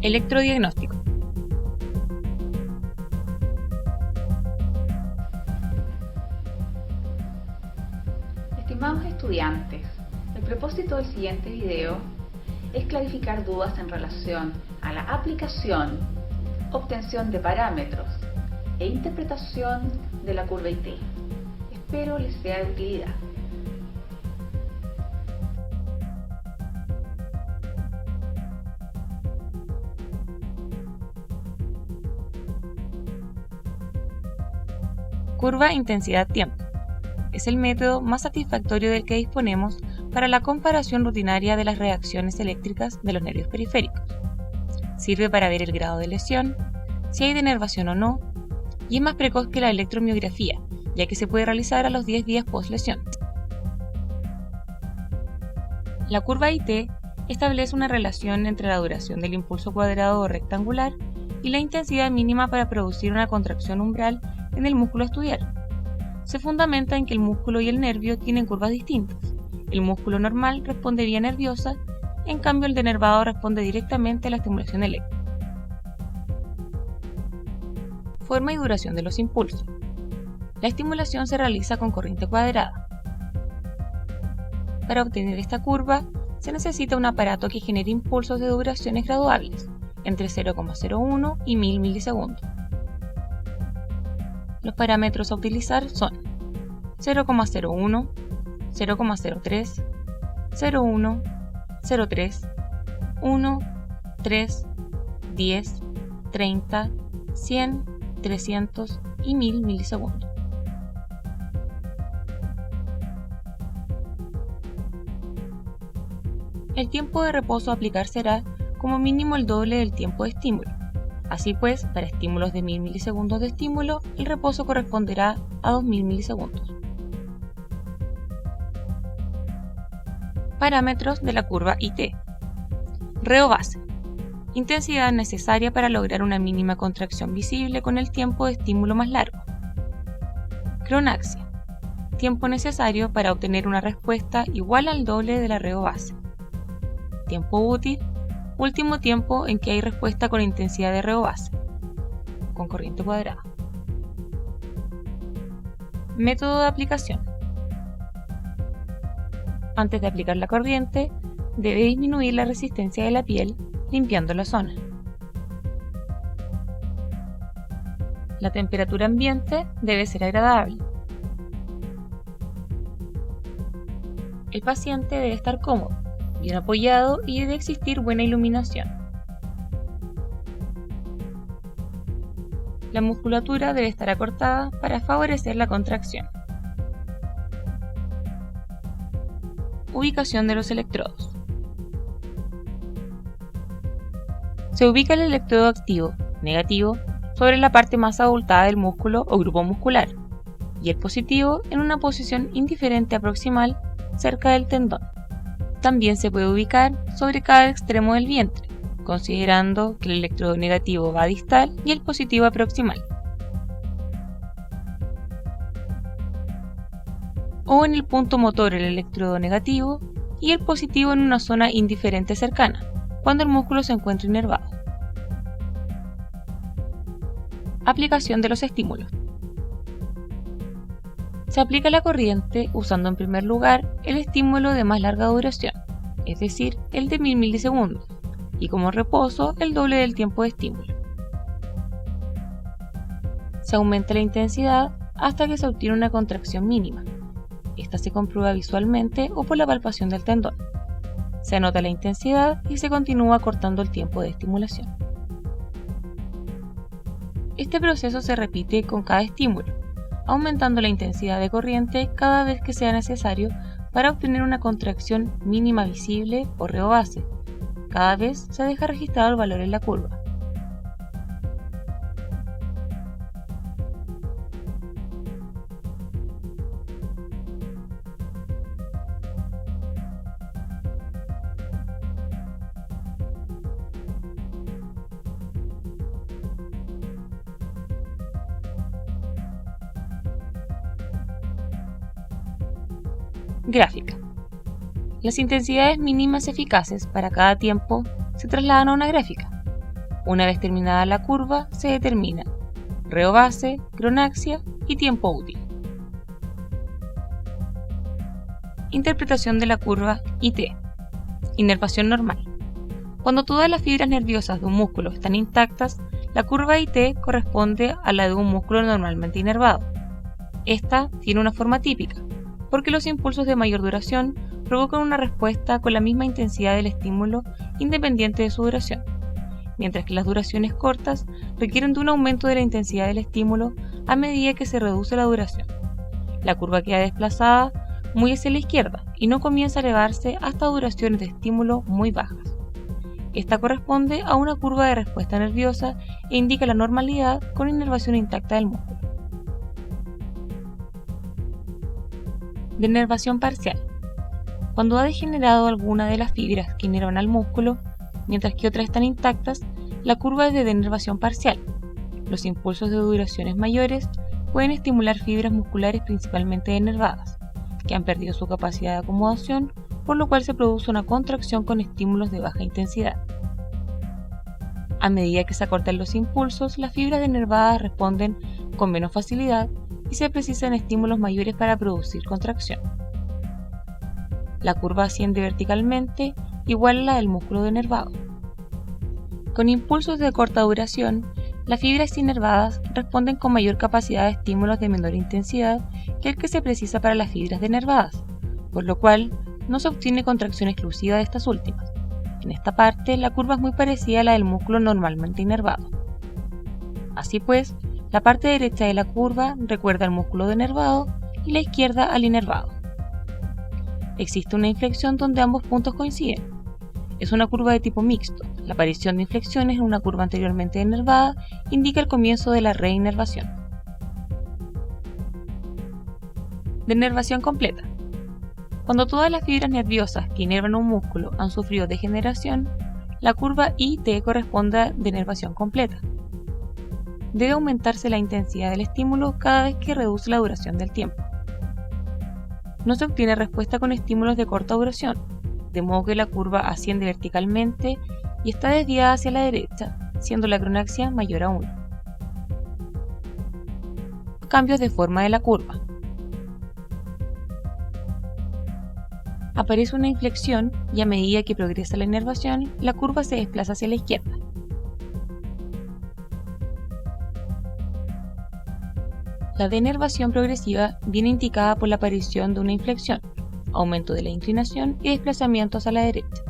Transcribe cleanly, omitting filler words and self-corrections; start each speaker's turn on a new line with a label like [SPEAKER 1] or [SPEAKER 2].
[SPEAKER 1] Electrodiagnóstico.
[SPEAKER 2] Estimados estudiantes, el propósito del siguiente video es clarificar dudas en relación a la aplicación, obtención de parámetros e interpretación de la curva IT. Espero les sea de utilidad.
[SPEAKER 1] Curva intensidad-tiempo. Es el método más satisfactorio del que disponemos para la comparación rutinaria de las reacciones eléctricas de los nervios periféricos. Sirve para ver el grado de lesión, si hay denervación o no, y es más precoz que la electromiografía, ya que se puede realizar a los 10 días post-lesión. La curva IT establece una relación entre la duración del impulso cuadrado o rectangular y la intensidad mínima para producir una contracción umbral en el músculo a estudiar. Se fundamenta en que el músculo y el nervio tienen curvas distintas. El músculo normal responde vía nerviosa, en cambio el denervado responde directamente a la estimulación eléctrica. Forma y duración de los impulsos. La estimulación se realiza con corriente cuadrada. Para obtener esta curva, se necesita un aparato que genere impulsos de duraciones graduables, entre 0,01 y 1000 milisegundos. Los parámetros a utilizar son 0,01, 0,03, 0,1, 0,3, 1, 3, 10, 30, 100, 300 y 1000 milisegundos. El tiempo de reposo a aplicar será como mínimo el doble del tiempo de estímulo. Así pues, para estímulos de 1000 milisegundos de estímulo, el reposo corresponderá a 2000 milisegundos. Parámetros de la curva IT. Reo base. Intensidad necesaria para lograr una mínima contracción visible con el tiempo de estímulo más largo. Cronaxia. Tiempo necesario para obtener una respuesta igual al doble de la reo base. Tiempo útil. Último tiempo en que hay respuesta con intensidad de reo base, con corriente cuadrada. Método de aplicación. Antes de aplicar la corriente, debe disminuir la resistencia de la piel limpiando la zona. La temperatura ambiente debe ser agradable. El paciente debe estar cómodo, bien apoyado y debe existir buena iluminación. La musculatura debe estar acortada para favorecer la contracción. Ubicación de los electrodos. Se ubica el electrodo activo, negativo, sobre la parte más abultada del músculo o grupo muscular, y el positivo en una posición indiferente proximal cerca del tendón. También se puede ubicar sobre cada extremo del vientre, considerando que el electrodo negativo va distal y el positivo a proximal. O en el punto motor el electrodo negativo y el positivo en una zona indiferente cercana, cuando el músculo se encuentra inervado. Aplicación de los estímulos. Se aplica la corriente usando en primer lugar el estímulo de más larga duración, es decir, el de 1000 milisegundos, y como reposo el doble del tiempo de estímulo. Se aumenta la intensidad hasta que se obtiene una contracción mínima. Esta se comprueba visualmente o por la palpación del tendón. Se anota la intensidad y se continúa cortando el tiempo de estimulación. Este proceso se repite con cada estímulo, aumentando la intensidad de corriente cada vez que sea necesario para obtener una contracción mínima visible o reo base. Cada vez se deja registrado el valor en la curva. Gráfica. Las intensidades mínimas eficaces para cada tiempo se trasladan a una gráfica. Una vez terminada la curva, se determina reo base, cronaxia y tiempo útil. Interpretación de la curva IT. Inervación normal. Cuando todas las fibras nerviosas de un músculo están intactas, la curva IT corresponde a la de un músculo normalmente inervado. Esta tiene una forma típica, porque los impulsos de mayor duración provocan una respuesta con la misma intensidad del estímulo independiente de su duración, mientras que las duraciones cortas requieren de un aumento de la intensidad del estímulo a medida que se reduce la duración. La curva queda desplazada muy hacia la izquierda y no comienza a elevarse hasta duraciones de estímulo muy bajas. Esta corresponde a una curva de respuesta nerviosa e indica la normalidad con inervación intacta del músculo. Denervación parcial. Cuando ha degenerado alguna de las fibras que inervan al músculo, mientras que otras están intactas, la curva es de denervación parcial. Los impulsos de duraciones mayores pueden estimular fibras musculares principalmente denervadas, que han perdido su capacidad de acomodación, por lo cual se produce una contracción con estímulos de baja intensidad. A medida que se acortan los impulsos, las fibras denervadas responden con menos facilidad y se precisan estímulos mayores para producir contracción. La curva asciende verticalmente, igual a la del músculo denervado. Con impulsos de corta duración, las fibras inervadas responden con mayor capacidad a estímulos de menor intensidad que el que se precisa para las fibras denervadas, por lo cual no se obtiene contracción exclusiva de estas últimas. En esta parte, la curva es muy parecida a la del músculo normalmente inervado. Así pues, la parte derecha de la curva recuerda al músculo denervado y la izquierda al inervado. Existe una inflexión donde ambos puntos coinciden. Es una curva de tipo mixto. La aparición de inflexiones en una curva anteriormente denervada indica el comienzo de la reinervación. Denervación completa. Cuando todas las fibras nerviosas que inervan un músculo han sufrido degeneración, la curva IT corresponde a denervación completa. Debe aumentarse la intensidad del estímulo cada vez que reduce la duración del tiempo. No se obtiene respuesta con estímulos de corta duración, de modo que la curva asciende verticalmente y está desviada hacia la derecha, siendo la cronaxia mayor a 1. Cambios de forma de la curva. Aparece una inflexión y a medida que progresa la inervación, la curva se desplaza hacia la izquierda. La denervación progresiva viene indicada por la aparición de una inflexión, aumento de la inclinación y desplazamiento hacia la derecha.